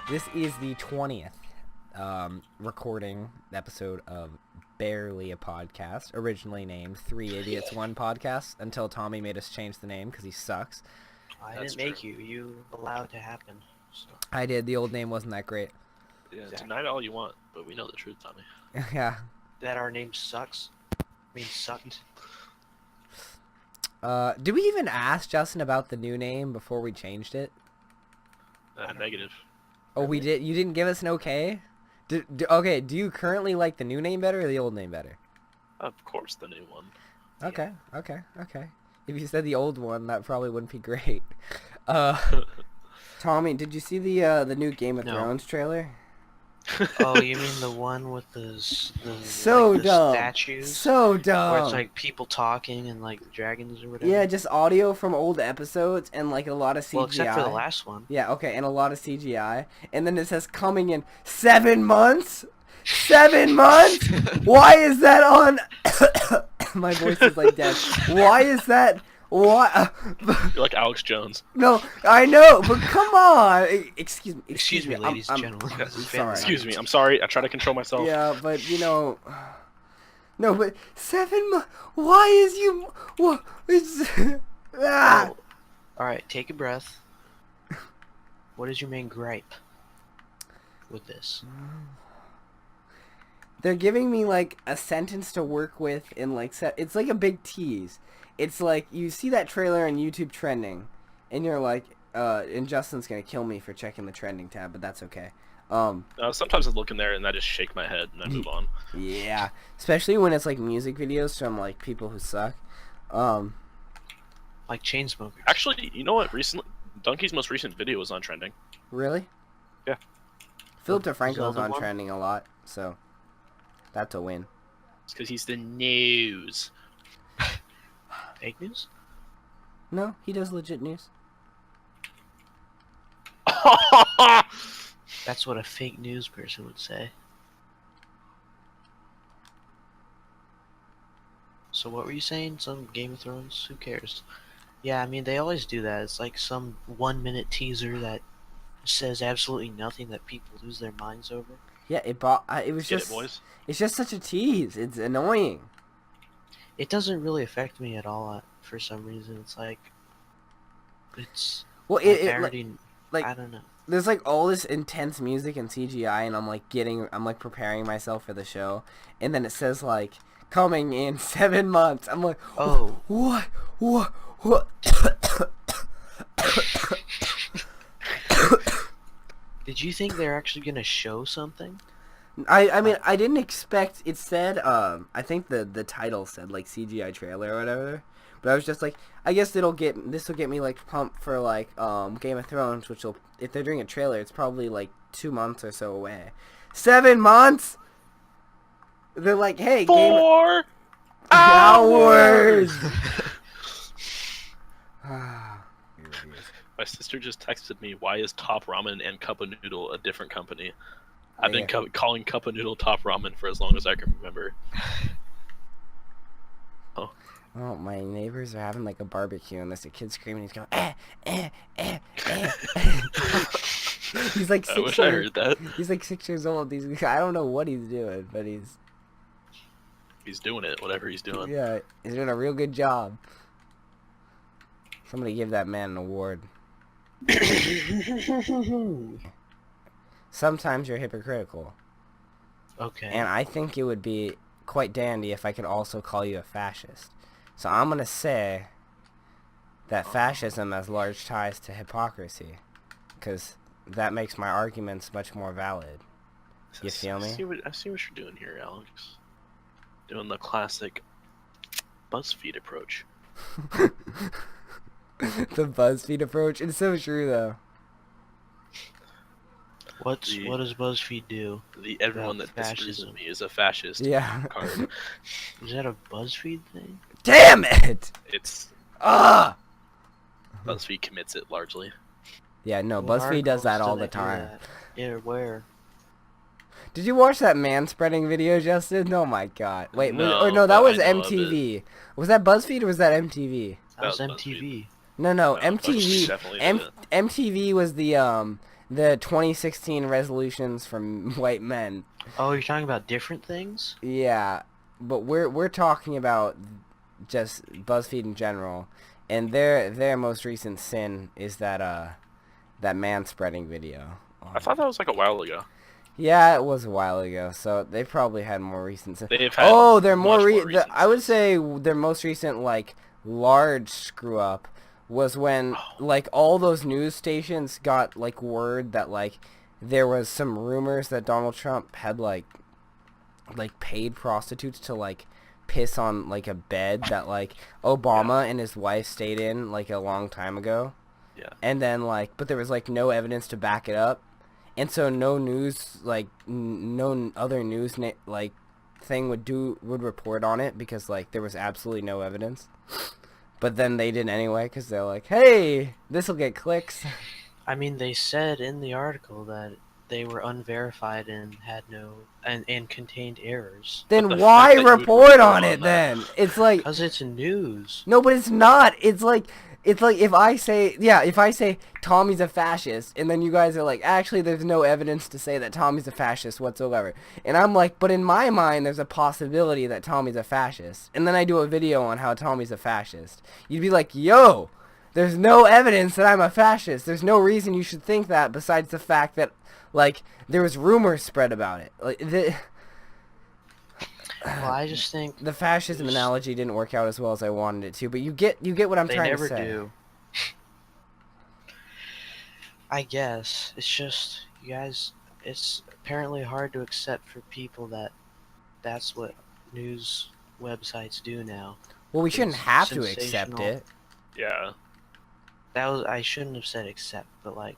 This is the 20th recording episode of Barely a Podcast, originally named Three Idiots, One Podcast, until Tommy made us change the name because he sucks. I didn't make you. You allowed it to happen. So. I did. The old name wasn't that great. Yeah, deny it all you want, but we know the truth, Tommy. Yeah. That our name sucks? I mean, sucked. Did we even ask Justin about the new name before we changed it? Negative. Oh, we did. You didn't give us an okay? Okay, do you currently like the new name better or the old name better? Of course, the new one. Okay. If you said the old one, that probably wouldn't be great. Tommy, did you see the new Game of Thrones trailer? Oh, you mean the one with the so like, dumb statues? So dumb. Where it's like people talking and like dragons or whatever. Yeah, just audio from old episodes and like a lot of CGI. Well, except for the last one. Yeah, okay, and a lot of CGI. And then it says coming in 7 months. 7 months? Why is that on? My voice is like dead. Why is that? Why? You're like Alex Jones. No, I know, but come on. Excuse me, ladies and gentlemen. Sorry. Excuse me. I'm sorry. I try to control myself. Yeah, but you know. No, but 7 months. Why is you? What? It's. Ah. Oh. All right, take a breath. What is your main gripe with this? They're giving me like a sentence to work with in like it's like a big tease. It's like you see that trailer on YouTube trending, and you're like, and Justin's gonna kill me for checking the trending tab, but that's okay. Sometimes I look in there and I just shake my head and I move on. Yeah, especially when it's like music videos from like people who suck. Like Chainsmokers. Actually, you know what? Recently, Donkey's most recent video was on trending. Really? Yeah. Philip DeFranco's on one? trending a lot, so that's a win. It's because he's the news. Fake news? No, he does legit news. That's what a fake news person would say. So what were you saying? Some Game of Thrones? Who cares? Yeah, I mean, they always do that. It's like some 1-minute teaser that says absolutely nothing that people lose their minds over. Yeah, it was Get just. it, boys? It's just such a tease. It's annoying. It doesn't really affect me at all for some reason. It's like it's Well, I already like I don't know. there's like all this intense music and CGI, and I'm like preparing myself for the show, and then it says like coming in 7 months. I'm like, oh, what? Did you think they're actually gonna show something? I mean, I didn't expect. It said I think the title said like CGI trailer or whatever, but I was just like, I guess this will get me like pumped for like Game of Thrones, which will, if they're doing a trailer, it's probably like 2 months or so away. 7 months. They're like, hey, 4 hours. My sister just texted me, why is Top Ramen and Cup of Noodle a different company? I've been calling Cup of Noodle Top Ramen for as long as I can remember. Oh. Oh, my neighbors are having like a barbecue, and there's a kid screaming. He's going, He's like 6 I wish I heard that. He's like 6 years old. I don't know what he's doing, but He's doing it, whatever he's doing. yeah, he's doing a real good job. Somebody give that man an award. Sometimes you're hypocritical. Okay. And I think it would be quite dandy if I could also call you a fascist. So I'm going to say that fascism has large ties to hypocrisy, because that makes my arguments much more valid. You feel me? I see what you're doing here, Alex. Doing the classic BuzzFeed approach. The BuzzFeed approach. It's so true, though. What does BuzzFeed do? Everyone that disagrees with me is a fascist. Yeah. Card. Is that a BuzzFeed thing? Damn it! It's BuzzFeed commits it largely. Yeah, no, What BuzzFeed does that articles all do the they do time. that? Yeah, where? Did you watch that man-spreading video, Justin? Oh my god. Wait, No, that but was I know of MTV. Was that BuzzFeed or was that MTV? That was That was MTV. No, BuzzFeed MTV. definitely did it. MTV was the the 2016 resolutions from white men. Oh, you're talking about different things? Yeah, but we're talking about just BuzzFeed in general, and their most recent sin is that man spreading video. I thought that was like a while ago. Yeah, it was a while ago, so they probably had more recent. They've had they're more recent I would say their most recent like large screw up was when like all those news stations got like word that like there was some rumors that Donald Trump had like paid prostitutes to like piss on like a bed that like Obama and his wife stayed in like a long time ago. Yeah. And then like but there was like no evidence to back it up. And so no news, like, no other news, like, thing would report on it because, like, there was absolutely no evidence. But then they did anyway because they're like, hey, this'll get clicks. I mean, they said in the article that they were unverified and had and contained errors. Then the why fact that you would report report on on it that. then? It's like, Because it's news. no, but it's not. It's like if I say Tommy's a fascist, and then you guys are like, actually, there's no evidence to say that Tommy's a fascist whatsoever. And I'm like, but in my mind, there's a possibility that Tommy's a fascist. And then I do a video on how Tommy's a fascist. You'd be like, yo, there's no evidence that I'm a fascist. There's no reason you should think that besides the fact that, like, there was rumors spread about it. Like, Well, I just think the fascism analogy didn't work out as well as I wanted it to, but you get what I'm they trying never to say. do. I guess it's just you guys. It's apparently hard to accept for people that that's what news websites do now. Well, we shouldn't It's have to accept sensational. it. Yeah. I shouldn't have said accept, but like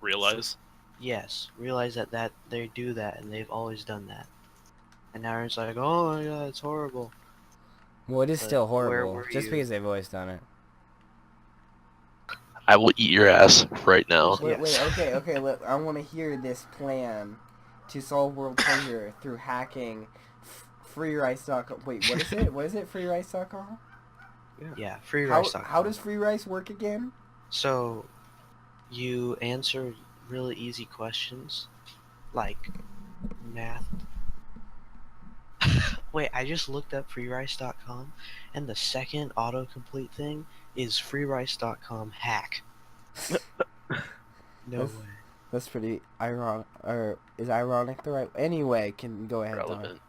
Realize. yes, realize that they do that and they've always done that. And now it's like, oh my god, it's horrible. Well, it is But still where horrible, were just you? because they've always done it. I will eat your ass right now. Yes. okay, look, I want to hear this plan to solve world hunger through hacking freerice.com. Wait, what is it? What is it, freerice.com? Yeah, freerice.com. How does free rice work again? So, you answer really easy questions, like math. Wait, I just looked up freerice.com, and the second autocomplete thing is freerice.com hack. No way. That's pretty ironic, or is ironic the right? Anyway, can go ahead. Relevant.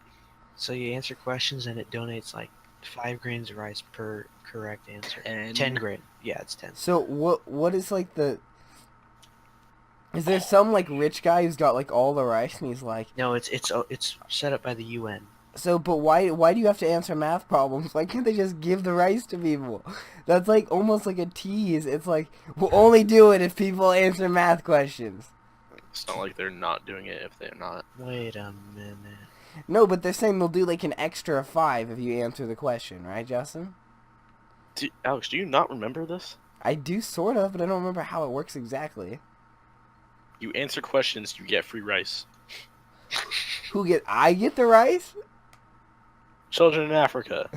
So you answer questions, and it donates like 5 grains of rice per correct answer. 10. 10 grain. Yeah, it's 10. So what is like the? Is there some like rich guy who's got like all the rice and he's like? No, it's set up by the UN. So, but why do you have to answer math problems? Why can't they just give the rice to people? That's like almost like a tease. It's like, we'll only do it if people answer math questions. It's not like they're not doing it if they're not. Wait a minute. No, but they're saying they'll do like an extra 5 if you answer the question, right, Justin? Alex, do you not remember this? I do sort of, but I don't remember how it works exactly. You answer questions, you get free rice. I get the rice? Children in Africa.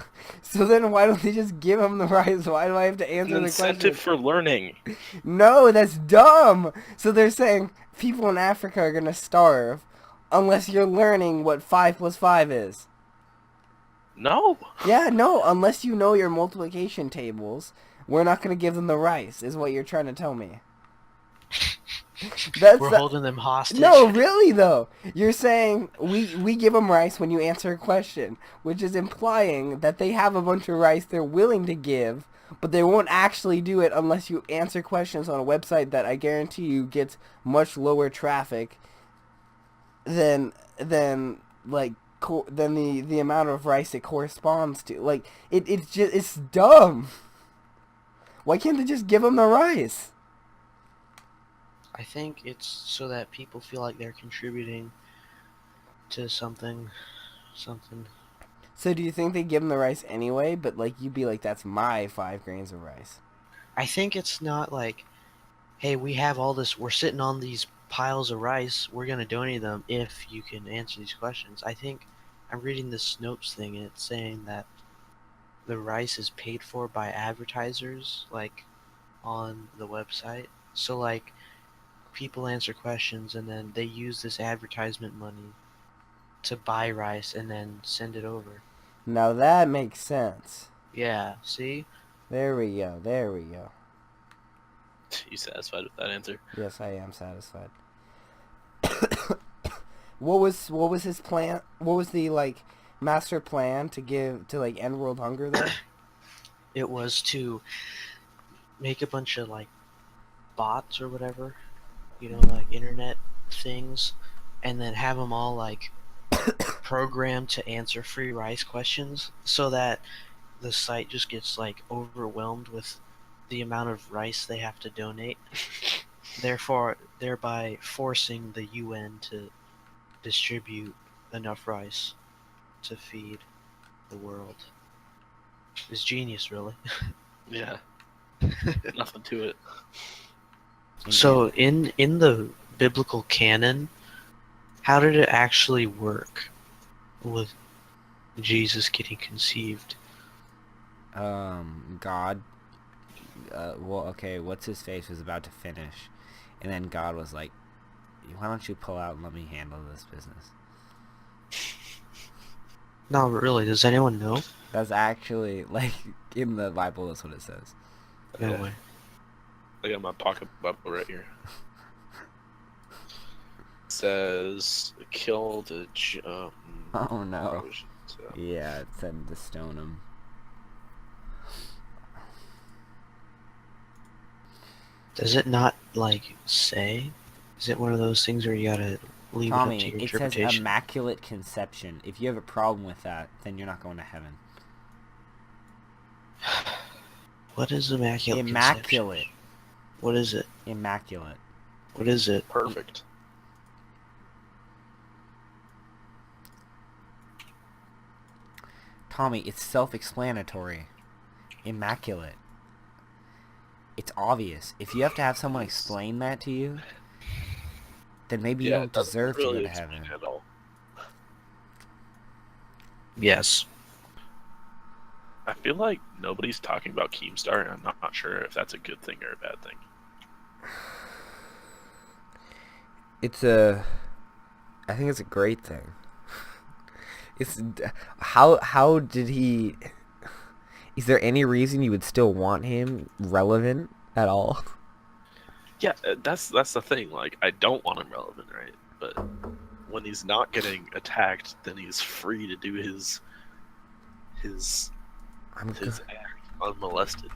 So then why don't they just give them the rice? Why do I have to answer An the incentive question? for learning. No, that's dumb. So they're saying people in Africa are going to starve unless you're learning what 5 plus 5 is. No. Yeah, no, unless you know your multiplication tables, we're not going to give them the rice, is what you're trying to tell me. We're holding them hostage. No, really though. You're saying we give them rice when you answer a question, which is implying that they have a bunch of rice they're willing to give, but they won't actually do it unless you answer questions on a website that I guarantee you gets much lower traffic than the amount of rice it corresponds to. Like it's dumb. Why can't they just give them the rice? I think it's so that people feel like they're contributing to something. So do you think they give them the rice anyway, but like you'd be like, that's my 5 grains of rice? I think it's not like, hey, we have all this, we're sitting on these piles of rice, we're going to donate them if you can answer these questions. I think I'm reading this Snopes thing, and it's saying that the rice is paid for by advertisers, like, on the website. So, like, people answer questions, and then they use this advertisement money to buy rice and then send it over. Now that makes sense. Yeah, see? There we go. There we go. You satisfied with that answer? Yes, I am satisfied. What was his plan? What was the master plan to end world hunger though? It was to make a bunch of bots or whatever, internet things, and then have them all programmed to answer free rice questions, so that the site just gets overwhelmed with the amount of rice they have to donate, thereby forcing the UN to distribute enough rice to feed the world. It's genius, really. Yeah. Nothing to it. So in the biblical canon, how did it actually work with Jesus getting conceived? God. What's his face was about to finish, and then God was like, "Why don't you pull out and let me handle this business?" No, really. Does anyone know? That's actually in the Bible. That's what it says. No way. I got my pocket Bible right here. It says, kill the... Oh no. Yeah, it said to stone him. Does it not say? Is it one of those things where you gotta leave it up to your interpretation? It says immaculate conception. If you have a problem with that, then you're not going to heaven. What is immaculate? Immaculate. What is it? Immaculate. What is it? Perfect. Tommy, it's self-explanatory. Immaculate. It's obvious. If you have to have someone explain that to you, then maybe you don't deserve to go to heaven. At all. Yes. I feel like nobody's talking about Keemstar, and I'm not sure if that's a good thing or a bad thing. I think it's a great thing. How did he... Is there any reason you would still want him relevant at all? Yeah, that's the thing. I don't want him relevant, right? But when he's not getting attacked, then he's free to do his act unmolested.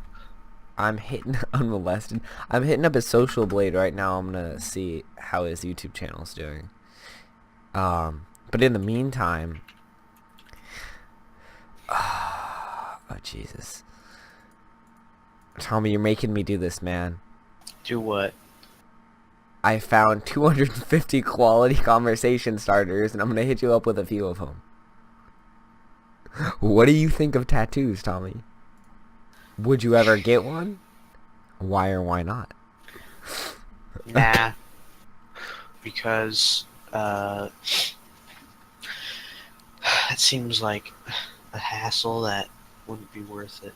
I'm hitting unmolested. I'm hitting up his social blade right now. I'm gonna see how his YouTube channel's doing. But in the meantime, oh Jesus, Tommy, you're making me do this, man. Do what? I found 250 quality conversation starters, and I'm gonna hit you up with a few of them. What do you think of tattoos, Tommy? Would you ever get one? Why or why not? Nah. Because it seems like a hassle that wouldn't be worth it.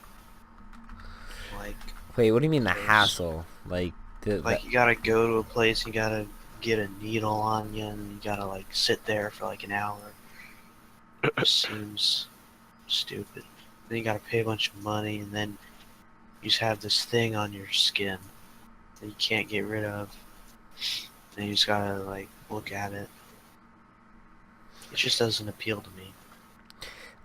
Wait, what do you mean the hassle? You gotta go to a place, you gotta get a needle on you, and you gotta sit there for an hour. It seems stupid. Then you gotta pay a bunch of money, and then you just have this thing on your skin that you can't get rid of. And you just gotta look at it. It just doesn't appeal to me.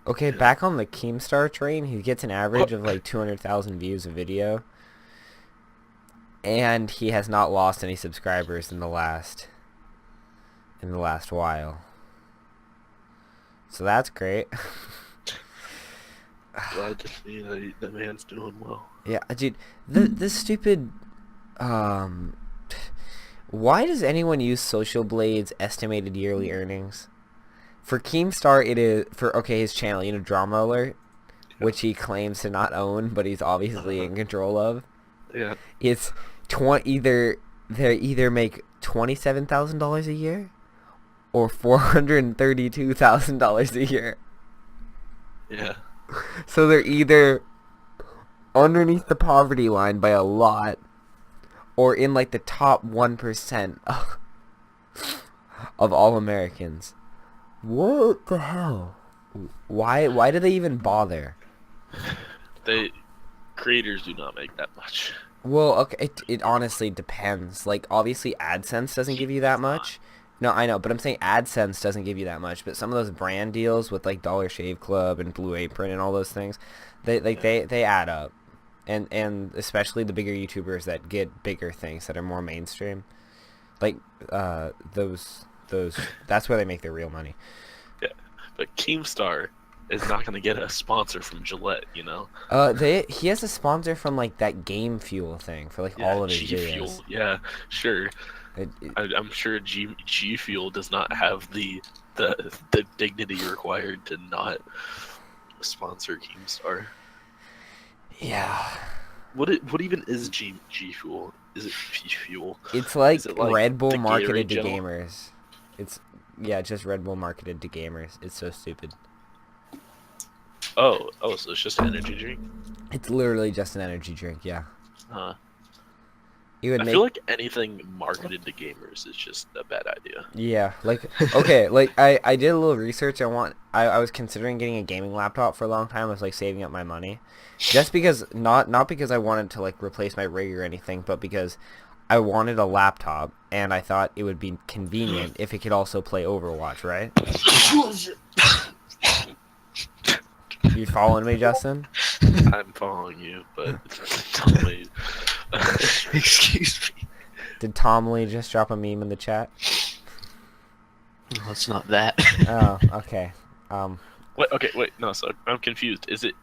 Okay, back on the Keemstar train, he gets an average of 200,000 views a video. And he has not lost any subscribers in the last while. So that's great. Glad to see that the man's doing well. Yeah, dude, the stupid why does anyone use Social Blade's estimated yearly earnings? For Keemstar, it is his channel, Drama Alert, which he claims to not own, but he's obviously in control of. Yeah. It's they either make $27,000 a year or $432,000 a year. Yeah. So they're either underneath the poverty line by a lot, or in like the top 1% of all Americans. What the hell? Why do they even bother? Creators do not make that much. Well, okay, it honestly depends. Like, obviously, AdSense doesn't give you that much. No, I know, but I'm saying AdSense doesn't give you that much. But some of those brand deals with like Dollar Shave Club and Blue Apron and all those things, they add up, and especially the bigger YouTubers that get bigger things that are more mainstream, like those that's where they make their real money. Yeah, but Keemstar is not going to get a sponsor from Gillette, you know. He has a sponsor from like that Game Fuel thing for like all of his G videos. Fuel, yeah, sure. I'm sure G Fuel does not have the dignity required to not sponsor Keemstar. Yeah. What even is G Fuel? Is it Fuel? It's like, Is it Red Bull the marketed to Gatorade gel? gamers. It's just Red Bull marketed to gamers. It's so stupid. Oh, so it's just an energy drink? It's literally just an energy drink. Yeah. Huh. You would I make. feel like anything marketed to gamers is just a bad idea. Yeah, like okay, like I did a little research. I was considering getting a gaming laptop for a long time. I was like saving up my money, just because not because I wanted to like replace my rig or anything, but because I wanted a laptop and I thought it would be convenient if it could also play Overwatch, right? You following me, Justin? I'm following you, but tell me. Excuse me. Did Tom Lee just drop a meme in the chat? No, it's not that. Oh, okay. Wait, no, so I'm confused. Is it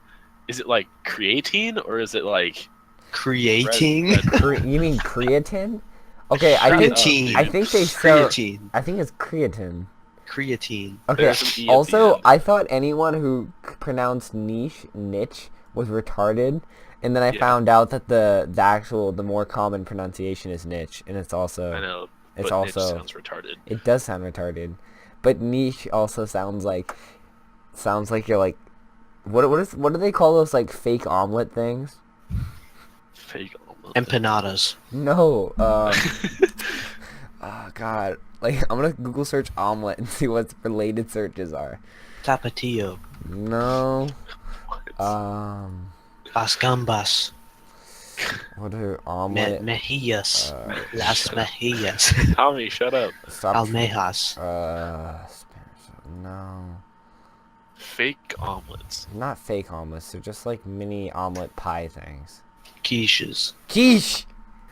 like creatine or is it like Creating? You mean creatine? Okay, Creatine. I think they sell. Creatine. I think it's creatine. Creatine. Okay. There's an E at the Also, end. I thought anyone who pronounced niche was retarded, and then I Yeah. found out that the more common pronunciation is niche, and it's also I know, it's but niche also sounds retarded. it does sound retarded, but niche also sounds like you're like what do they call those like fake omelet things? Fake almost. Empanadas. No, oh god, like I'm gonna Google search omelet and see what related searches are. Tapatio. No, What? Las gambas. what are omelet? Mejillas. Las shut- mejillas. Tommy, shut up. Stop. Almejas. No, Fake omelets. not fake omelets. They're just like mini omelet pie things. Quiches. Quiche.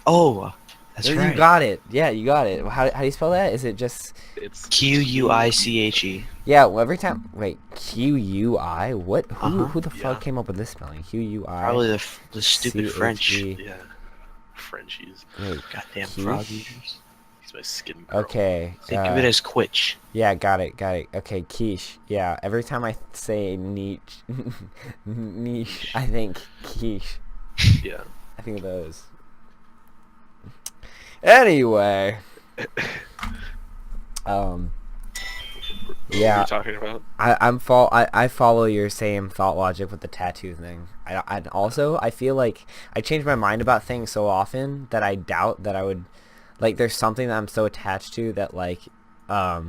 Oh, that's You right. got it. Yeah, you got it. How do you spell that? Is it just It's Quiche. yeah? Well, every time. Wait, QUI. What? Uh-huh. Who the fuck Yeah. came up with this spelling? QUI. Probably the stupid French. CHE. Yeah. Frenchies. Wait, Goddamn quiche? frog eaters. Makes my skin crawl. okay. Think of it as quitch. Yeah, got it. Okay, quiche. Yeah, every time I say niche, niche, I think quiche. Yeah. I think of those. Anyway. What are Yeah, you talking about? I follow your same thought logic with the tattoo thing. I also I feel like I change my mind about things so often that I doubt that I would like there's something that I'm so attached to that like that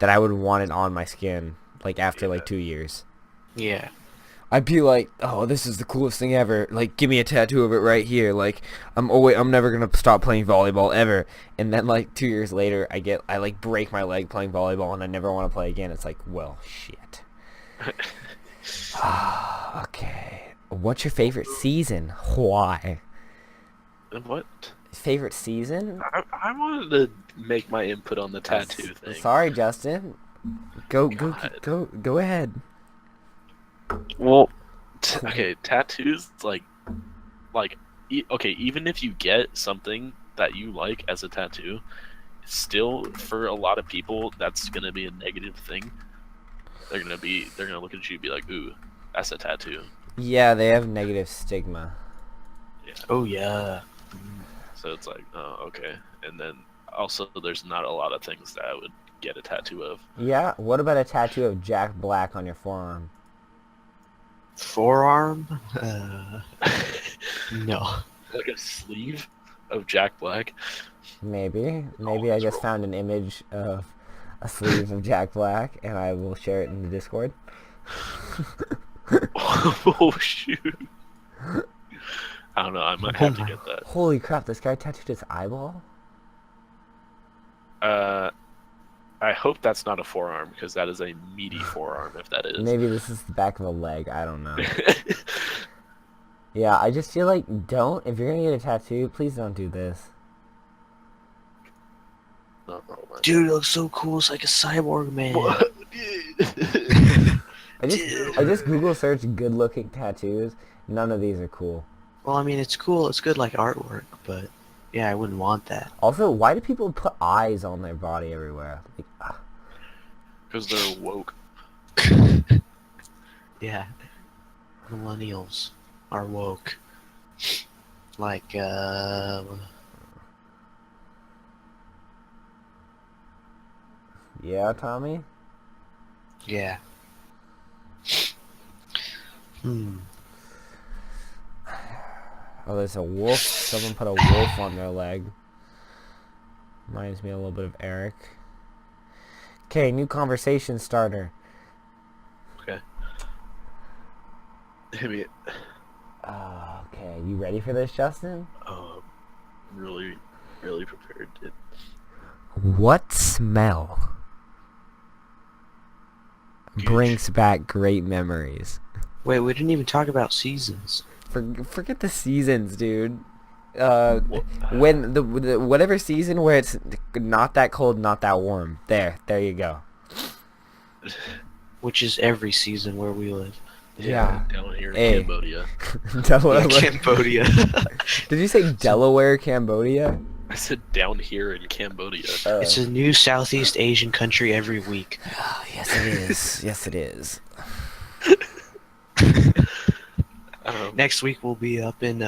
I would want it on my skin like after like 2 years. Yeah. I'd be like, oh, this is the coolest thing ever. Like, give me a tattoo of it right here. Like, I'm never gonna stop playing volleyball ever. And then like 2 years later, I like break my leg playing volleyball, and I never want to play again. It's like, well, shit. Okay. What's your favorite season? Why? And what? Favorite season? I wanted to make my input on the tattoo thing. Sorry, Justin. Go ahead. Well, okay, tattoos okay, even if you get something that you like as a tattoo, still for a lot of people that's gonna be a negative thing. They're gonna look at you and be like, "Ooh, that's a tattoo." Yeah, they have negative stigma. Yeah. Oh yeah. So it's like, oh, okay. And then also, there's not a lot of things that I would get a tattoo of. Yeah. What about a tattoo of Jack Black on your forearm? Forearm? No. Like a sleeve of Jack Black. Maybe I let's just roll. found an image of a sleeve of Jack Black, and I will share it in the Discord. Oh shoot! I don't know. I might have to get that. Holy crap! This guy tattooed his eyeball. I hope that's not a forearm because that is a meaty forearm. If that is, Maybe this is the back of a leg. I don't know. Yeah, I just feel like if you're gonna get a tattoo, please don't do this. Oh, Dude, it looks so cool. It's like a cyborg man. I just Google search good looking tattoos. None of these are cool. Well, I mean, it's cool. It's good like artwork, but yeah, I wouldn't want that. Also, why do people put eyes on their body everywhere? Like, because they're woke. Yeah. Millennials are woke. Like, yeah, Tommy? yeah. Hmm. Oh, there's a wolf. Someone put a wolf on their leg. Reminds me a little bit of Eric. Okay, new conversation starter. Okay. Maybe. Okay, you ready for this, Justin? Really, really prepared. What smell brings back great memories? Wait, we didn't even talk about seasons. Forget the seasons, dude. When the whatever season where it's not that cold, not that warm. There you go. Which is every season where we live. Yeah. Down here in Hey. Cambodia. Delaware. Cambodia. Did you say Delaware, Cambodia? I said down here in Cambodia. It's a new Southeast Asian country every week. Oh, yes, it is. Yes, it is. Next week we'll be up in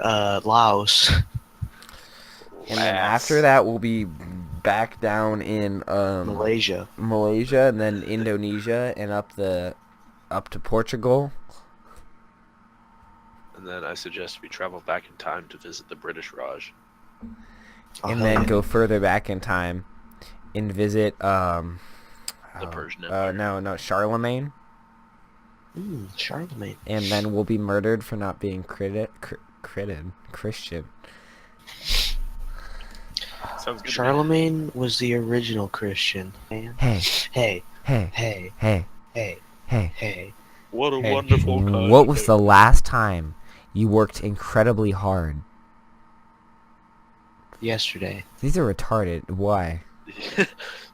Laos. And then after that, we'll be back down in Malaysia, and then Indonesia, and up to Portugal. And then I suggest we travel back in time to visit the British Raj. And then go further back in time and visit the Persian Empire. No, Charlemagne. Charlemagne. And then we'll be murdered for not being Christian. Sounds good. Charlemagne was the original Christian. Man. Hey. What a wonderful guy. What was the last time you worked incredibly hard? Yesterday. These are retarded. Why?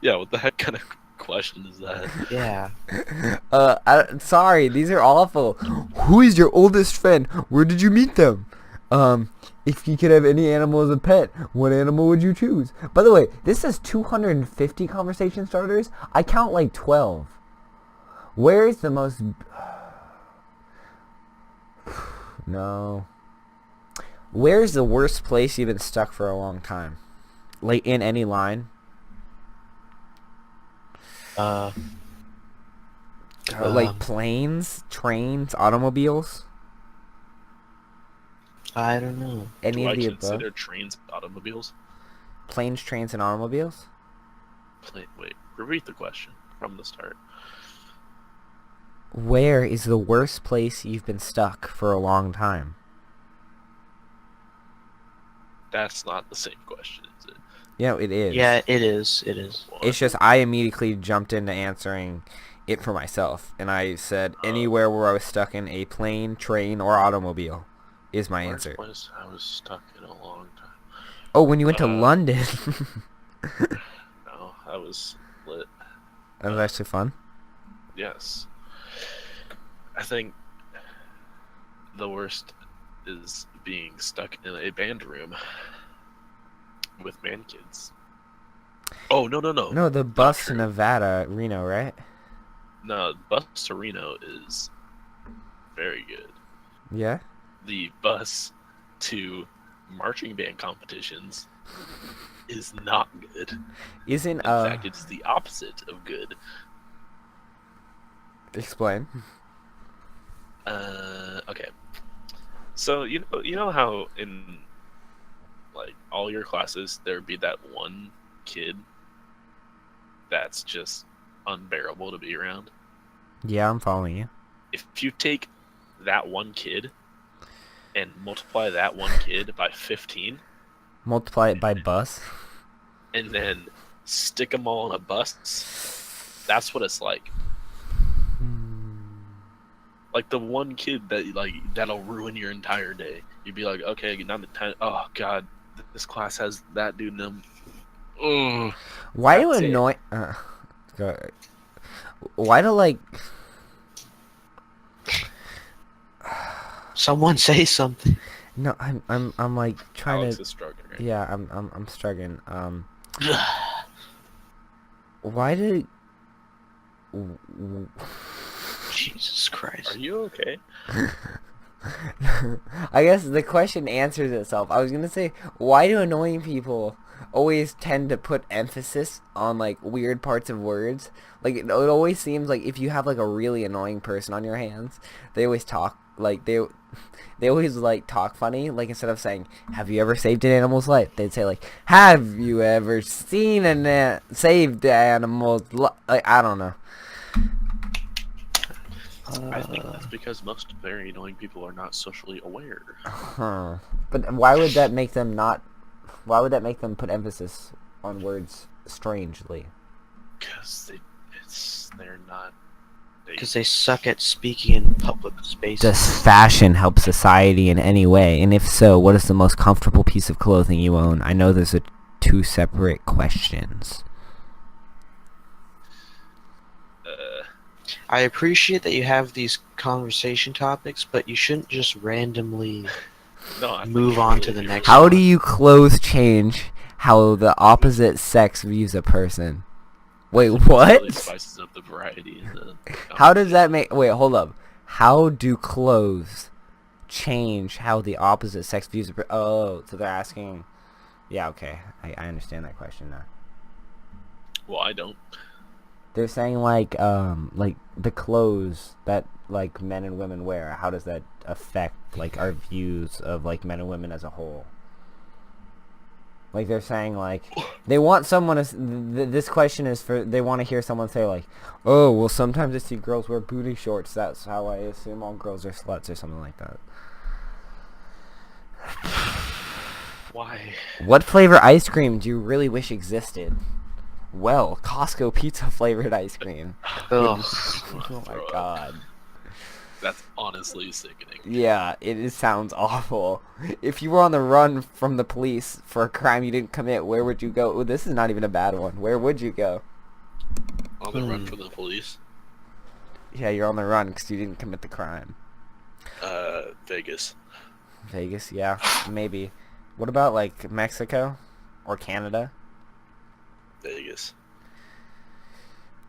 Yeah, what the heck kind of question is that? Yeah. Sorry, these are awful. Who is your oldest friend? Where did you meet them? If you could have any animal as a pet, what animal would you choose? By the way, this says 250 conversation starters. I count like 12. Where is the most... No. Where is the worst place you've been stuck for a long time? Like, in any line? Like planes, trains, automobiles? I don't know. Any Do of I the above? consider trains automobiles? Planes, trains, and automobiles? Wait, repeat the question from the start. Where is the worst place you've been stuck for a long time? That's not the same question, is it? Yeah, it is. Yeah, it is. It is. What? It's just I immediately jumped into answering it for myself, and I said anywhere where I was stuck in a plane, train, or automobile is my answer. Place I was stuck in a long time. Oh, when you went to London. No, that was lit. That was actually fun. Yes. I think the worst is being stuck in a band room with man kids. Oh, no. No, the bus to Nevada, Reno, right? No, bus to Reno is very good. Yeah? The bus to marching band competitions is not good. Isn't, In fact, it's the opposite of good. Explain. Okay. So you know how in like all your classes there'd be that one kid that's just unbearable to be around. Yeah, I'm following you. If you take that one kid and multiply that one kid by 15, Multiply it by bus. and then stick them all on a bus, that's what it's like. Like the one kid that that'll ruin your entire day. You'd be like, okay, now the time. Oh God, this class has that dude in them. Ugh, Why do that's it. annoy? Why do like? Someone say something. No, I'm like trying Alex to. is struggling. Right? Yeah, I'm struggling. Why did? Jesus Christ. Are you okay? I guess the question answers itself. I was gonna say, why do annoying people always tend to put emphasis on like weird parts of words? Like it always seems like if you have like a really annoying person on your hands, they always talk like they always like talk funny. Like instead of saying, "Have you ever saved an animal's life?" they'd say like, "Have you ever seen an saved animal's life?" Like I don't know. I think that's because most very annoying people are not socially aware. Huh. But why would that make them not? Why would that make them put emphasis on words strangely? Because they're not. Because they suck at speaking in public spaces. Does fashion help society in any way? And if so, what is the most comfortable piece of clothing you own? I know those are two separate questions. I appreciate that you have these conversation topics, but you shouldn't just randomly move on to the next How one. do you clothes change how the opposite sex views a person? Wait, what? Really spices up the variety in the How does that make... Wait, hold up. How do clothes change how the opposite sex views a person? Oh, so they're asking... Yeah, okay. I understand that question now. Well, I don't. They're saying like the clothes that like men and women wear, how does that affect like our views of like men and women as a whole? Like they're saying like they want someone to this question is for they want to hear someone say like, "Oh, well sometimes I see girls wear booty shorts. That's how I assume all girls are sluts," or something like that. Why? What flavor ice cream do you really wish existed? Well, Costco pizza flavored ice cream. Ugh. Oh my god. That's honestly sickening. Yeah, it sounds awful. If you were on the run from the police for a crime you didn't commit, where would you go? Ooh, this is not even a bad one. Where would you go? On the run from the police? Yeah, you're on the run because you didn't commit the crime. Vegas. Vegas, yeah, maybe. What about like Mexico or Canada? Vegas.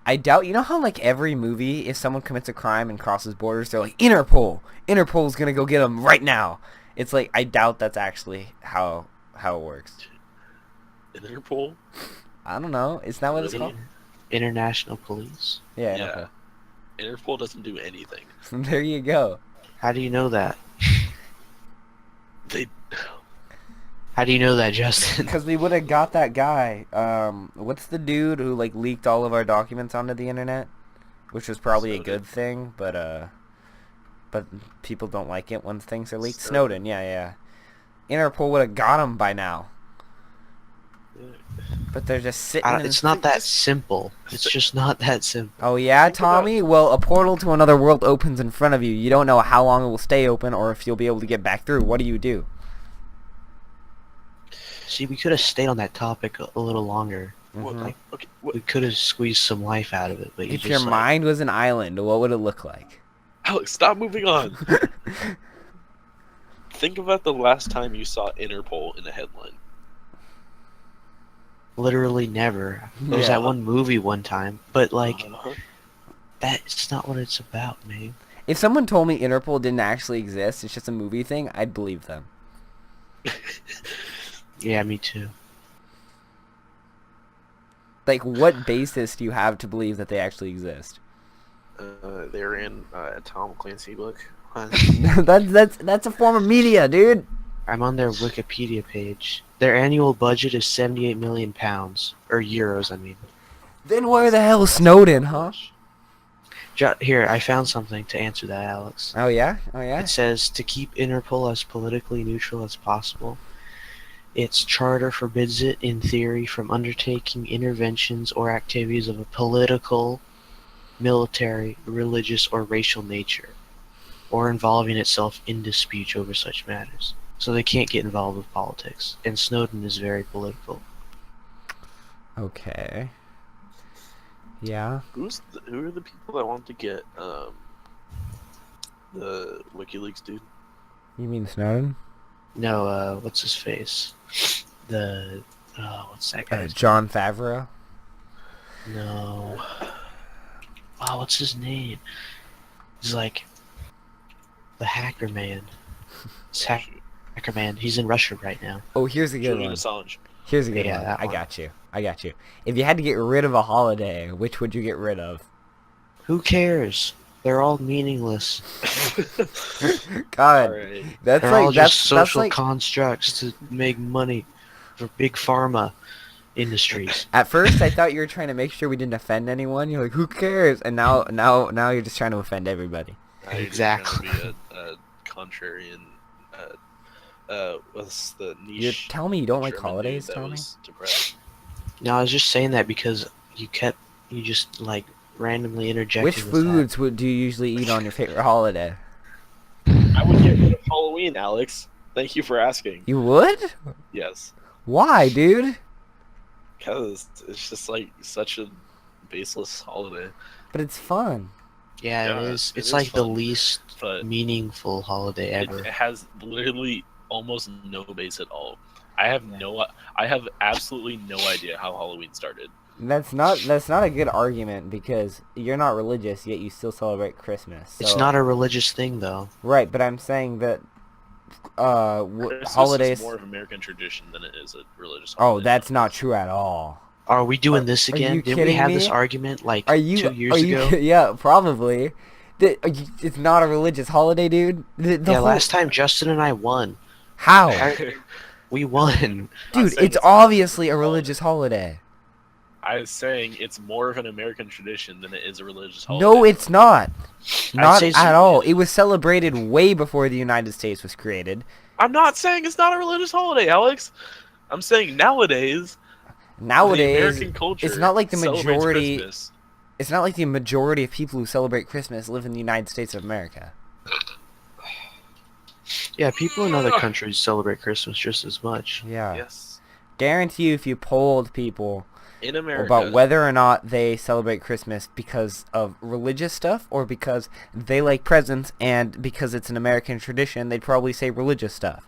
I doubt, you know how like every movie, if someone commits a crime and crosses borders, they're like, Interpol! Interpol's gonna go get them right now! It's like, I doubt that's actually how it works. Interpol? I don't know. Isn't that what it's Really? called? International police. Yeah, Yeah. Interpol doesn't do anything. Interpol. There you go. How do you know that? They. How do you know that, Justin? Because we would have got that guy. What's the dude who like leaked all of our documents onto the internet? Which was probably a good thing, but people don't like it when things are leaked. Snowden, yeah. Interpol would have got him by now. But they're just sitting in... It's not that simple. It's just not that simple. Oh yeah, Tommy? Well, a portal to another world opens in front of you. You don't know how long it will stay open or if you'll be able to get back through. What do? See, we could have stayed on that topic a little longer. Mhm. We could have squeezed some life out of it, but If your mind was an island, what would it look like? Alex, stop moving on. Think about the last time you saw Interpol in a headline. Literally never. There was that one movie one time, but like, that's not what it's about, man. If someone told me Interpol didn't actually exist, it's just a movie thing, I'd believe them. Yeah, me too. Like, what basis do you have to believe that they actually exist? They're in a Tom Clancy book. That's a form of media, dude. I'm on their Wikipedia page. Their annual budget is 78 million pounds or euros. I mean. Then where the hell is Snowden, huh? Here, I found something to answer that, Alex. Oh yeah, oh yeah. It says to keep Interpol as politically neutral as possible. Its charter forbids it, in theory, from undertaking interventions or activities of a political, military, religious, or racial nature, or involving itself in disputes over such matters. So they can't get involved with politics. And Snowden is very political. Okay. Yeah. Who are the people that want to get the WikiLeaks dude? You mean Snowden? No, what's his face? What's that guy? John Favreau? No. Oh, what's his name? He's like the hacker man. It's hacker man. He's in Russia right now. Oh, here's a good Julian one. Assange. Here's a good Yeah, one. that I one. got you. I got you. If you had to get rid of a holiday, which would you get rid of? Who cares? They're all meaningless. God, Alright. that's They're like all that's just social like. constructs to make money for big pharma industries. At first, I thought you were trying to make sure we didn't offend anyone. You're like, who cares? And now you're just trying to offend everybody. Now you're just Exactly. trying to be a contrarian. What's the niche? You're telling me you don't like German dude holidays, that Tommy? was depressed? No, I was just saying that because you just like randomly interjected. Which with foods do you usually eat on your favorite holiday? I would get rid of Halloween, Alex. Thank you for asking. You would? Yes, Why, dude? because it's just like such a baseless holiday. But it's fun. that. Yeah, Yeah, it is. it It's is like the fun, least But meaningful holiday it ever. has literally almost no base at all. I have absolutely no idea how Halloween started. That's not a good argument because you're not religious yet you still celebrate Christmas. So. It's not a religious thing, though. Right, but I'm saying that Christmas holidays. is more of American tradition than it is a religious Oh, holiday. that's not true at all. Are we doing this Are again? you Didn't we kidding have me? this argument like Are you 2 years ago? Yeah, probably. It's not a religious holiday, dude. The Yeah, whole- last time Justin and I won. How? We won. Dude, saying it's it's obviously a holiday. religious holiday. I was saying it's more of an American tradition than it is a religious holiday. No, it's not. Not say at so. all. It was celebrated way before the United States was created. I'm not saying it's not a religious holiday, Alex. I'm saying nowadays, the Nowadays, American culture it's not like the celebrates majority. Christmas. It's not like the majority of people who celebrate Christmas live in the United States of America. Yeah, people in other countries celebrate Christmas just as much. Yeah. Yes, Guarantee you, if you polled people in America. about whether or not they celebrate Christmas because of religious stuff or because they like presents and because it's an American tradition, they'd probably say religious stuff.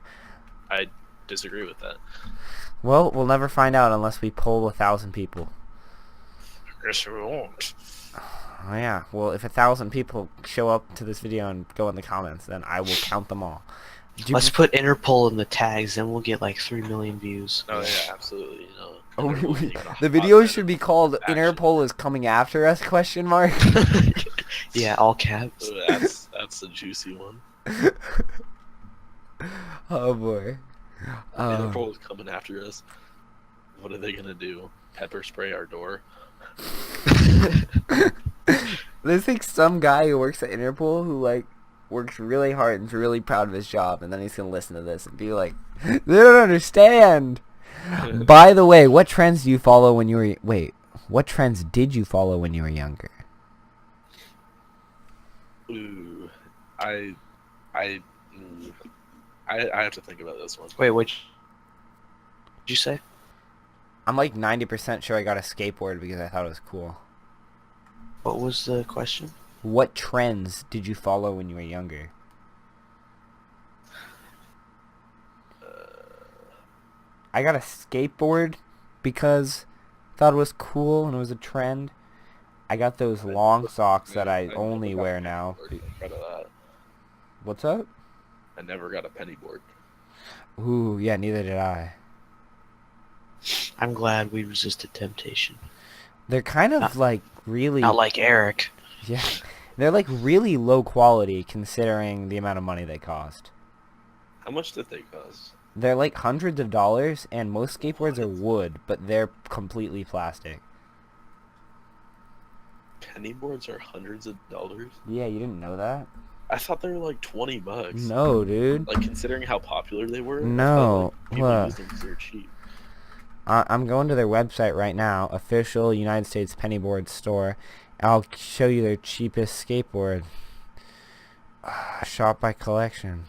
I disagree with that. Well, we'll never find out unless we poll 1,000 people. Yes, we won't. Oh yeah, well, if 1,000 people show up to this video and go in the comments, then I will count them all. Let's put Interpol in the tags, then we'll get like 3 million views. Oh yeah, absolutely. You know, Oh, Interpol being a the video hotbed should be of called action. Interpol is coming after us, question mark. Yeah, all caps. Ooh, that's a juicy one. Oh boy. Interpol is coming after us. What are they gonna do? Pepper spray our door? There's like some guy who works at Interpol who like works really hard and is really proud of his job, and then he's gonna listen to this and be like, "They don't understand." By the way, what trends do you follow when you were what trends did you follow when you were younger? Ooh, I have to think about this one. Wait, what did you say? I'm like 90% sure I got a skateboard because I thought it was cool. What was the question? What trends did you follow when you were younger? I got a skateboard because I thought it was cool and it was a trend. I got those long socks that I only never got wear a now. penny board in front of that. What's up? I never got a penny board. Ooh, yeah, neither did I. I'm glad we resisted temptation. They're kind of Not- like really... Not like Eric. Yeah. They're like really low quality considering the amount of money they cost. How much did they cost? They're like hundreds of dollars, and most skateboards are What? wood, but they're completely plastic. Penny boards are hundreds of dollars. Yeah, you didn't know that? I thought they were like $20. No, dude. Like considering how popular they were, I No, thought like people what? used them because they're cheap. I'm going to their website right now, official United States Pennyboard store. I'll show you their cheapest skateboard. Shop by collection.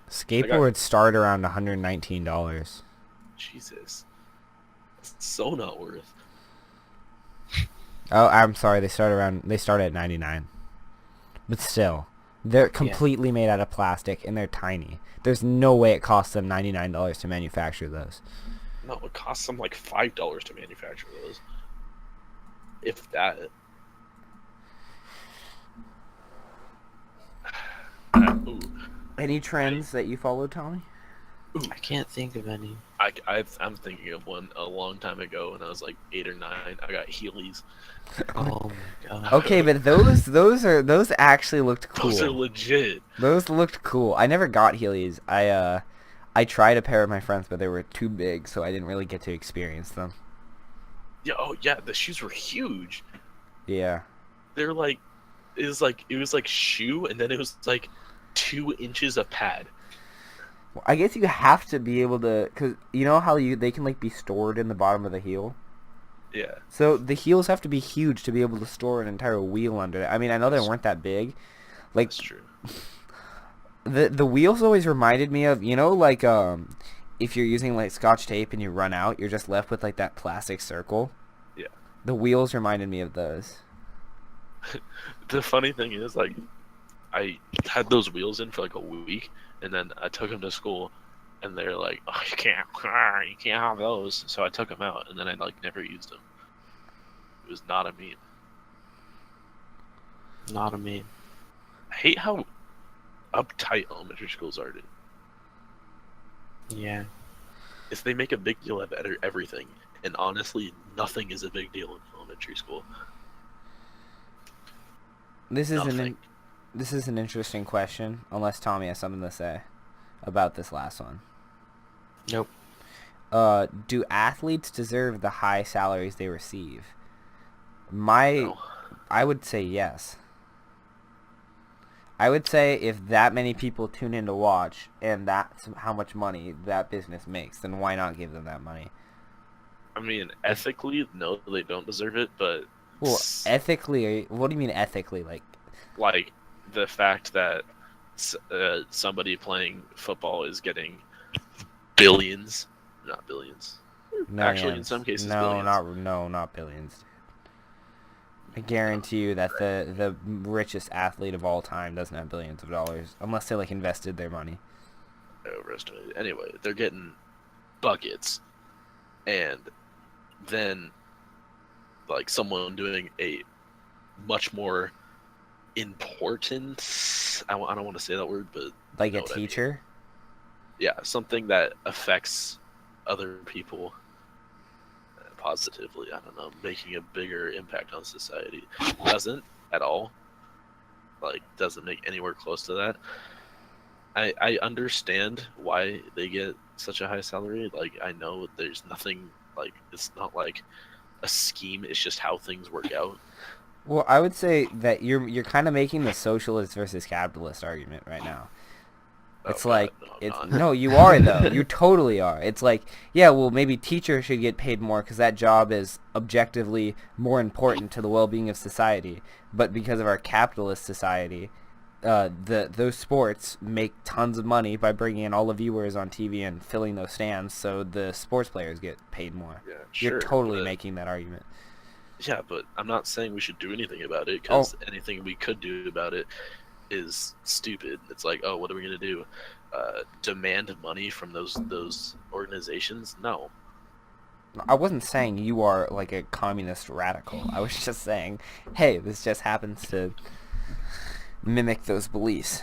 Skateboards start around $119. Jesus, that's so not worth. Oh, I'm sorry. They start at 99. But still, they're completely made out of plastic and they're tiny. There's no way it costs them $99 to manufacture those. No, it costs them like $5 to manufacture those, if that. Ooh. Any trends that you follow, Tommy? I can't think of any. I'm thinking of one a long time ago when I was like 8 or 9. I got Heelys. Oh my god. Okay, but those actually looked cool. Those are legit. Those looked cool. I never got Heelys. I tried a pair of my friends, but they were too big, so I didn't really get to experience them. Yeah. Oh yeah, the shoes were huge. Yeah. They're like, it was like shoe, and then it was like 2 inches of pad. Well, I guess you have to be able to, cause you know how they can like be stored in the bottom of the heel. Yeah. So the heels have to be huge to be able to store an entire wheel under it. I mean, I know they weren't that big. Like, That's true. The wheels always reminded me of, you know, like if you're using like Scotch tape and you run out, you're just left with like that plastic circle. Yeah. The wheels reminded me of those. The funny thing is, like, I had those wheels in for like a week, and then I took them to school, and they're like, "Oh, you can't have those." So I took them out, and then I like never used them. It was not a meme. Not a meme. I hate how uptight elementary schools are, dude. Yeah. If they make a big deal of everything, and honestly, nothing is a big deal in elementary school. This is Nothing. this is an interesting question, unless Tommy has something to say about this last one. Nope. Do athletes deserve the high salaries they receive? No. I would say yes. I would say if that many people tune in to watch, and that's how much money that business makes, then why not give them that money? I mean, ethically, no, they don't deserve it, but Well, ethically, what do you mean ethically? like the fact that somebody playing football is getting billions, not billions. Actually, in some cases, billions. Not billions. I guarantee you that the richest athlete of all time doesn't have billions of dollars unless they like invested their money. I overestimated. Anyway, they're getting buckets, and then like someone doing a much more important, I don't want to say that word, but Like you a know what I mean. teacher? Yeah, something that affects other people positively. I don't know, making a bigger impact on society. Doesn't at all. Like, doesn't make anywhere close to that. I understand why they get such a high salary. Like, I know there's nothing, like, it's not like a scheme, it's just how things work out. Well, I would say that you're kind of making the socialist versus capitalist argument right now. It's Oh, like God, no, I'm not. no, you are though. You totally are. It's like, yeah, well, maybe teachers should get paid more because that job is objectively more important to the well-being of society. But because of our capitalist society, those sports make tons of money by bringing in all the viewers on TV and filling those stands. So the sports players get paid more. Yeah, You're sure, totally but- making that argument. Yeah, but I'm not saying we should do anything about it, because anything we could do about it is stupid. It's like, oh, what are we gonna do? Demand money from those organizations? No. I wasn't saying you are like a communist radical. I was just saying, hey, this just happens to mimic those beliefs.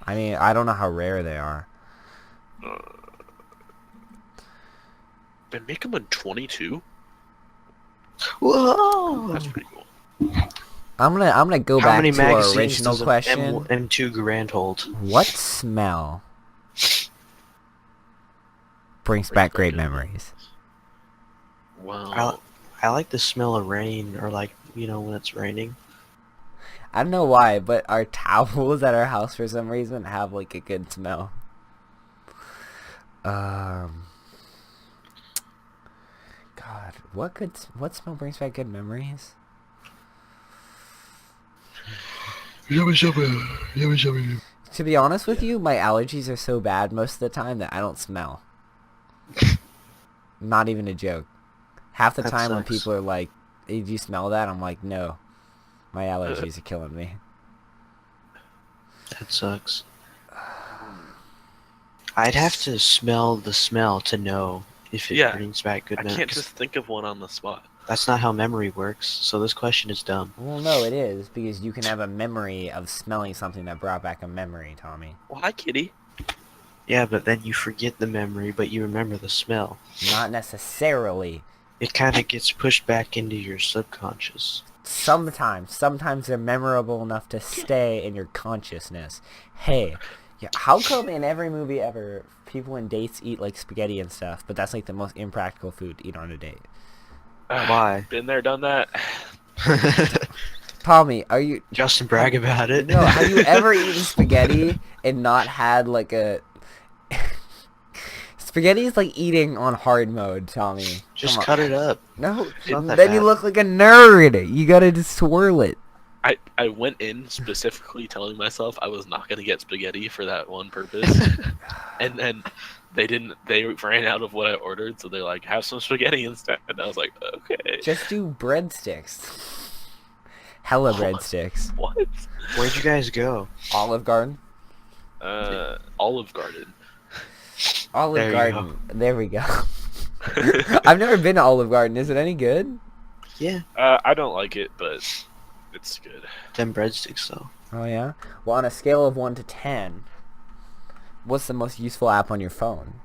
I mean, I don't know how rare they are. They make them in 22. Whoa! That's pretty cool. I'm gonna go How back many to our magazines original does question. M2 Grand hold? What smell brings back great good memories? Wow. I like the smell of rain, or like, you know, when it's raining. I don't know why, but our towels at our house for some reason have like a good smell. God, what smell brings back good memories? To be honest with you, my allergies are so bad most of the time that I don't smell. Not even a joke. Half the That time when sucks. people are like, "Hey, did you smell that?" I'm like, no. My allergies are killing me. That sucks. I'd have to smell the smell to know if it Yeah, brings back good I memories. can't just think of one on the spot. That's not how memory works, so this question is dumb. Well, no, it is, because you can have a memory of smelling something that brought back a memory, Tommy. Well, hi, kitty. Yeah, but then you forget the memory, but you remember the smell. Not necessarily. It kind of gets pushed back into your subconscious. Sometimes they're memorable enough to stay in your consciousness. Hey, yeah, how come in every movie ever, people in dates eat like spaghetti and stuff, but that's like the most impractical food to eat on a date? Why? Been there, done that. Tommy, are you... Justin, brag about it. No, have you ever eaten spaghetti and not had like a... Spaghetti is like eating on hard mode, Tommy. Just Come on. cut it up. No, not that then you bad. look like a nerd. You gotta just swirl it. I went in specifically telling myself I was not gonna get spaghetti for that one purpose, and then they didn't. They ran out of what I ordered, so they're like, "Have some spaghetti instead." And I was like, "Okay." Just do breadsticks. Hella What? breadsticks. What? Where'd you guys go? Olive Garden. Olive Garden. Olive There you Garden. There we go. I've never been to Olive Garden. Is it any good? Yeah, I don't like it, but it's good. them breadsticks though. Oh yeah. Well, on a scale of 1 to 10, what's the most useful app on your phone?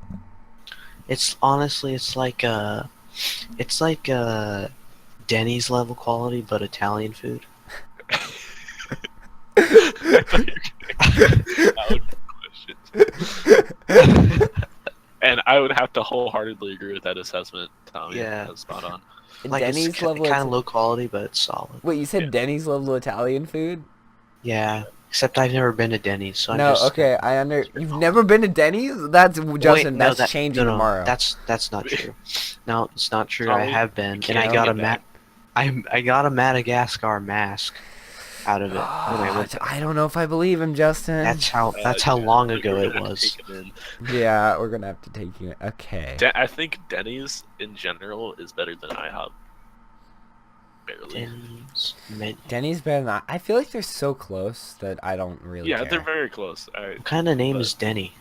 It's honestly, it's like Denny's level quality, but Italian food. I thought you were gonna questions. And I would have to wholeheartedly agree with that assessment, Tommy. Yeah. That's spot on. Like Denny's it's level. kind of low quality, but it's solid. Wait, you said Yeah. Denny's level Italian food? Yeah, except I've never been to Denny's, so I'm No, just. okay, You've never been to Denny's? That's Justin. no, That's changing no, tomorrow. That's not true. No, it's not true. I Tommy, have been, you and I can't got a get that. I got a Madagascar mask out of it when I went there. I don't know if I believe him, Justin. That's how Yeah, long you're ago gonna it have to was. take it in. Yeah, we're gonna have to take you. Okay. I think Denny's in general is better than IHOP. Barely. Denny's better than I feel like they're so close that I don't really Yeah, care. they're very close. What kind of name But- is Denny?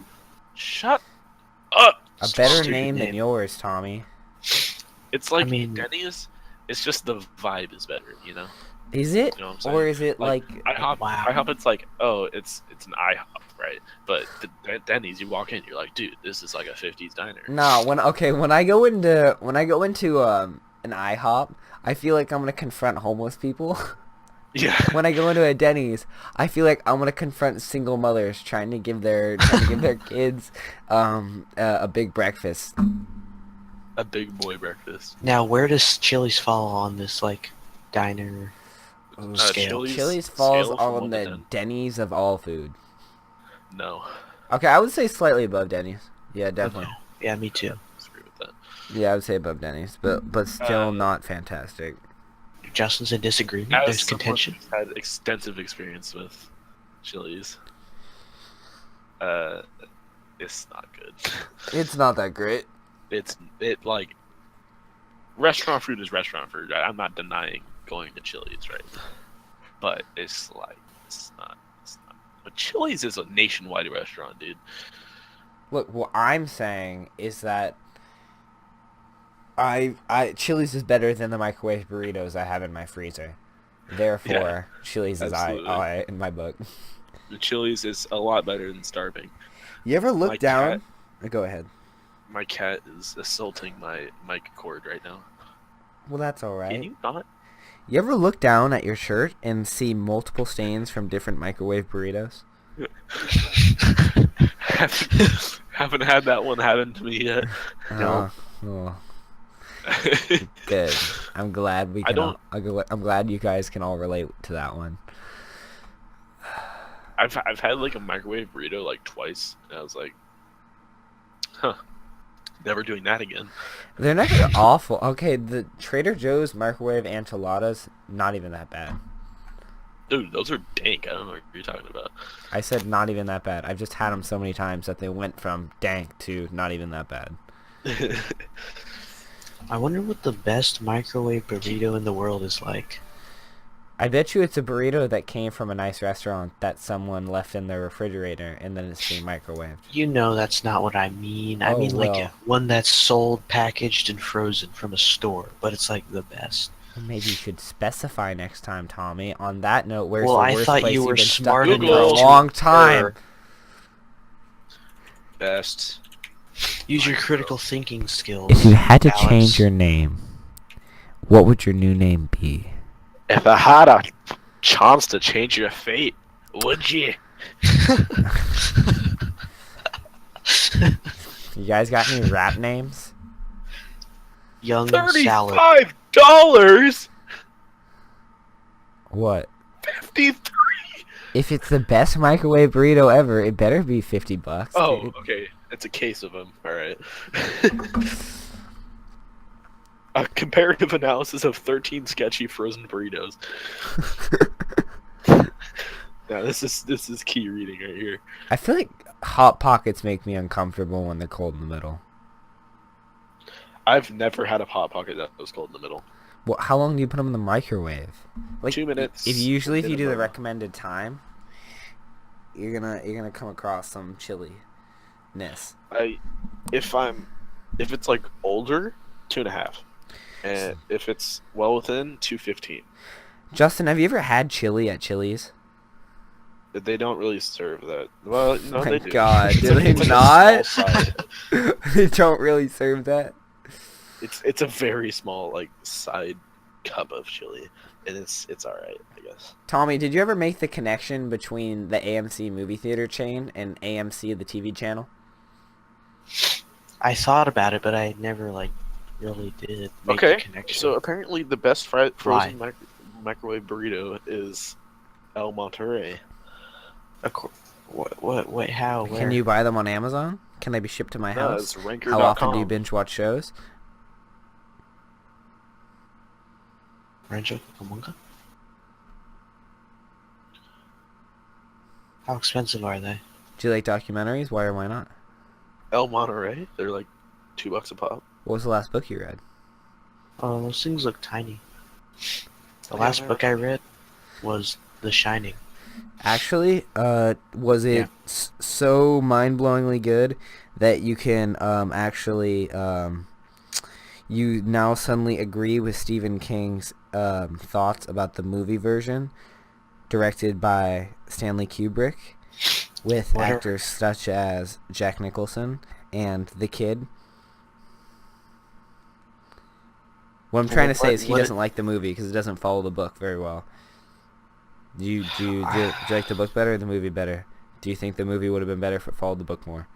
Shut up. A better Stupid name than name. yours, Tommy. It's like I mean- Denny's. It's just the vibe is better, you know. Is it? You know what I'm saying? Or is it like IHOP? Wow. IHOP. It's like, oh, it's an IHOP, right? But the Denny's, you walk in, you're like, dude, this is like a '50s diner. No, when I go into an IHOP, I feel like I'm gonna confront homeless people. Yeah. When I go into a Denny's, I feel like I'm gonna confront single mothers trying to give their kids a big breakfast. A big boy breakfast. Now, where does Chili's fall on this like diner scale? Chili's falls scale from on 1 to the 10. Denny's of all food. No. Okay, I would say slightly above Denny's. Yeah, definitely. Yeah, me too. I disagree with that. Yeah, I would say above Denny's, but still not fantastic. Justin's in disagreement. As There's someone contention. who's had extensive experience with Chili's, it's not good. It's not that great. It like restaurant food is restaurant food. Right? I'm not denying going to Chili's, right? But it's not. But Chili's is a nationwide restaurant, dude. Look, what I'm saying is that Chili's is better than the microwave burritos I have in my freezer. Therefore, Chili's is absolutely. I in my book. The Chili's is a lot better than starving. You ever look My down? Go ahead. My cat is assaulting my mic cord right now. Well, that's all right. Can you not? You ever look down at your shirt and see multiple stains from different microwave burritos? haven't had that one happen to me yet. No. Oh. Good. I'm glad we I can. don't- I'm glad you guys can all relate to that one. I've had like a microwave burrito like twice, and I was like, huh, never doing that again. They're never awful. Okay, the Trader Joe's microwave enchiladas, not even that bad. Dude, those are dank. I don't know what you're talking about. I said not even that bad. I've just had them so many times that they went from dank to not even that bad. I wonder what the best microwave burrito in the world is like. I bet you it's a burrito that came from a nice restaurant that someone left in their refrigerator and then it's being microwaved. You know that's not what I mean. I Oh, mean like well. one that's sold, packaged, and frozen from a store, but it's like the best. Maybe you should specify next time, Tommy. On that note, where's Well, the I worst thought place you you've were been stuck smart in for a enough to long time? Best. Use your critical thinking skills. If you had to Alex. change your name, what would your new name be? If I had a chance to change your fate, would you? You guys got any rap names? Young salad. $35. What? 53. If it's the best microwave burrito ever, it better be $50. Oh, dude. okay. It's a case of them. All right. A comparative analysis of 13 sketchy frozen burritos. Yeah, this is key reading right here. I feel like Hot Pockets make me uncomfortable when they're cold in the middle. I've never had a hot pocket that was cold in the middle. Well, how long do you put them in the microwave? Like 2 minutes. If you do the minimum. recommended time, you're gonna come across some chili-ness. If it's like older, 2.5, and if it's well within, 2.15. Justin, have you ever had chili at Chili's? They don't really serve that. Well, no, My they do. God, It's do like- they it's like a not? small side. They don't really serve that. It's a very small like side cup of chili, and it's all right, I guess. Tommy, did you ever make the connection between the AMC movie theater chain and AMC, the TV channel? I thought about it, but I never like really did make the Okay, connection. so apparently the best frozen microwave burrito is El Monterey. What? How? Where? Can you buy them on Amazon? Can they be shipped to my No, house? it's ranker.com. How often do you binge watch shows? Rancho Cucamonga? How expensive are they? Do you like documentaries? Why or why not? El Monterey, they're like $2 a pop. What was the last book you read? Oh, those things look tiny. The Yeah, last they're- book I read was The Shining. Actually, was it Yeah. so mind-blowingly good that you can actually you now suddenly agree with Stephen King's thoughts about the movie version, directed by Stanley Kubrick, with What are- actors such as Jack Nicholson and the kid? What I'm trying to say is he doesn't like the movie because it doesn't follow the book very well. Do you like the book better or the movie better? Do you think the movie would have been better if it followed the book more?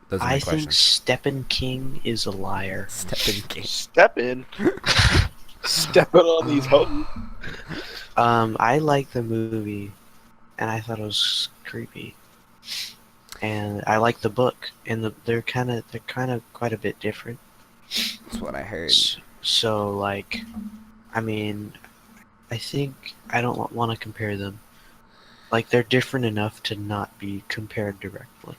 Those are my I think questions. Stephen King is a liar. Stephen King. Step in. Stepping on these hoes. I like the movie, and I thought it was creepy. And I like the book, and they're kind of quite a bit different. That's what I heard. So like, I mean, I think I don't want to compare them. Like they're different enough to not be compared directly.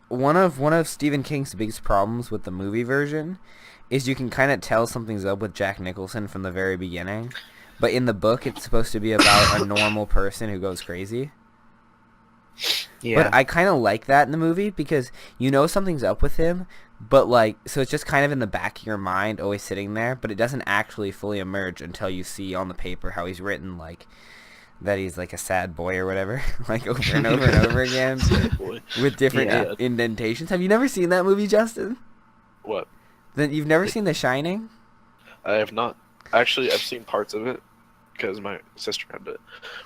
One of Stephen King's biggest problems with the movie version is you can kind of tell something's up with Jack Nicholson from the very beginning, but in the book it's supposed to be about a normal person who goes crazy. Yeah. But I kind of like that in the movie because you know something's up with him, but like, so it's just kind of in the back of your mind, always sitting there, but it doesn't actually fully emerge until you see on the paper how he's written, like, that he's like a sad boy or whatever, like over and over and over again Boy. with different Yeah. indentations. Have you never seen that movie, Justin? What? Then you've never seen The Shining? I have not. Actually, I've seen parts of it because my sister had to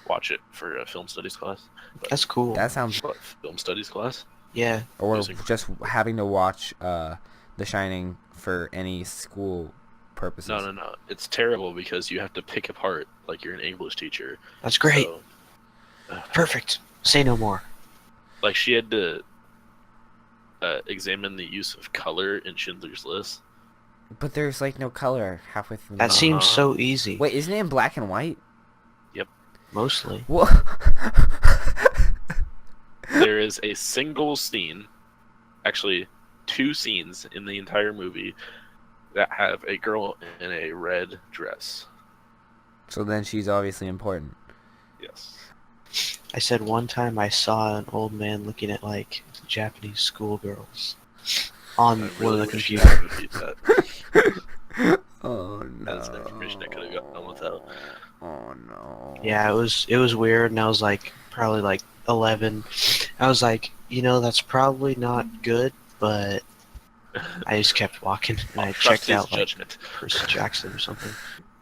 watch it for a film studies class. But, That's cool. That sounds, what, film studies class? Yeah. or Music. just having to watch The Shining for any school purposes. No. It's terrible because you have to pick apart like you're an English teacher. That's great. So, Perfect. Say no more. like she had to examine the use of color in Schindler's List. But there's like no color halfway through. That the seems so easy. Wait, isn't it in black and white? Mostly. What? There is a single scene, actually 2 scenes in the entire movie that have a girl in a red dress. So then she's obviously important. Yes. I said one time I saw an old man looking at like Japanese schoolgirls on I one of the wish computers. I could repeat that. Oh no. That's information I could have gotten without. Oh no. Yeah, it was weird, and I was like probably like 11. I was like, that's probably not good, but I just kept walking and I Trust checked his out like judgment. Percy Jackson or something.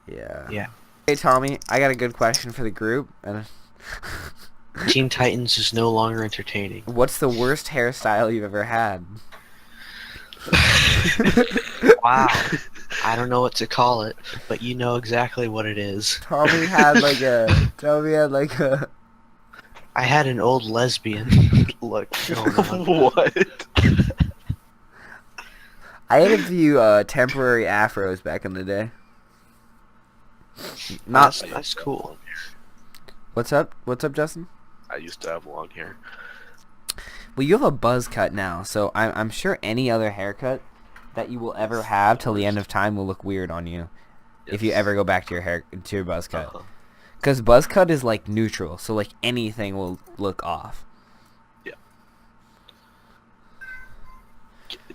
Yeah. Yeah. Hey Tommy, I got a good question for the group. And Teen Titans is no longer entertaining. what's the worst hairstyle you've ever had? Wow. I don't know what to call it, but you know exactly what it is. Tommy had like a. I had an old lesbian look going on. What? I had a few temporary afros back in the day. Not. That's cool. What's up? What's up, Justin? I used to have long hair. Well, you have a buzz cut now, so I'm sure any other haircut that you will ever have till the end of time will look weird on you. If you Yes. ever go back to your buzz cut. Uh-huh. Because buzz cut is like neutral, so like anything will look off. Yeah.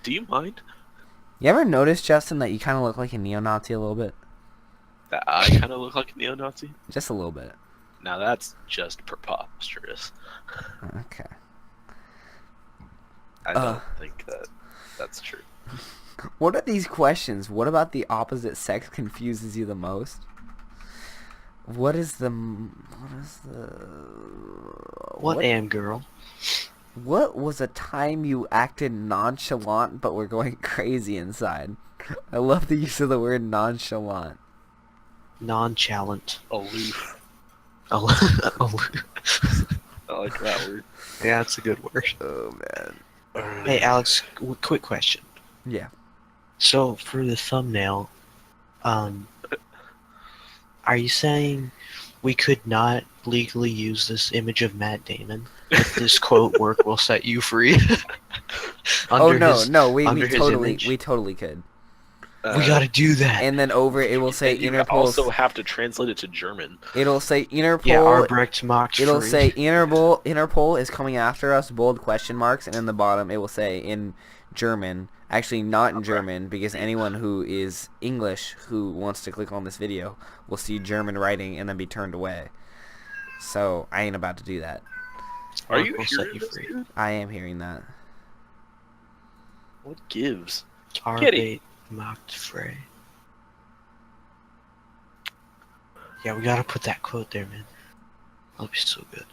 Do you mind You ever notice, Justin, that you kind of look like a neo-Nazi a little bit? that I kind of look like a neo-Nazi? Just a little bit. Now that's just preposterous. Okay. I don't think that's true. What are these questions? What about the opposite sex confuses you the most? What Am girl? What was a time you acted nonchalant but were going crazy inside? I love the use of the word nonchalant. Nonchalant. Aloof. Aloof. I like that word. Yeah, that's a good word. Oh man. Hey, Alex, quick question. Yeah. So, for the thumbnail, are you saying we could not legally use this image of Matt Damon? If this quote work will set you free? Oh no, his- no, we under his totally image? could. We gotta do that. And then over it will say and you Interpol. also have to translate it to German. It'll say Interpol. Yeah, Arbrecht mocked It'll free. say Interpol is coming after us, bold question marks, and in the bottom it will say in German. Actually, not in German, because anyone who is English who wants to click on this video will see German writing and then be turned away. So I ain't about to do that. Are you We'll set hearing you this, free. dude? I am hearing that. What gives? Arbeit mocked free. Yeah, we gotta put that quote there, man. That'll be so good.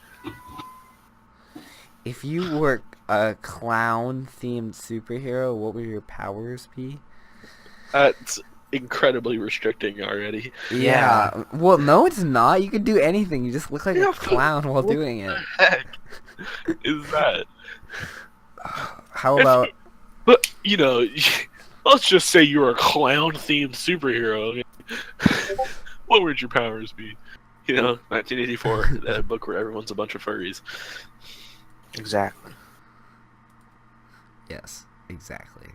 If you were a clown-themed superhero, what would your powers be? That's incredibly restricting already. Yeah. Well, no, it's not. You can do anything. You just look like Yeah, a but clown while what doing it. Heck, is that? How about... But let's just say you're a clown-themed superhero. What would your powers be? 1984, that book where everyone's a bunch of furries. Exactly. Yes, exactly.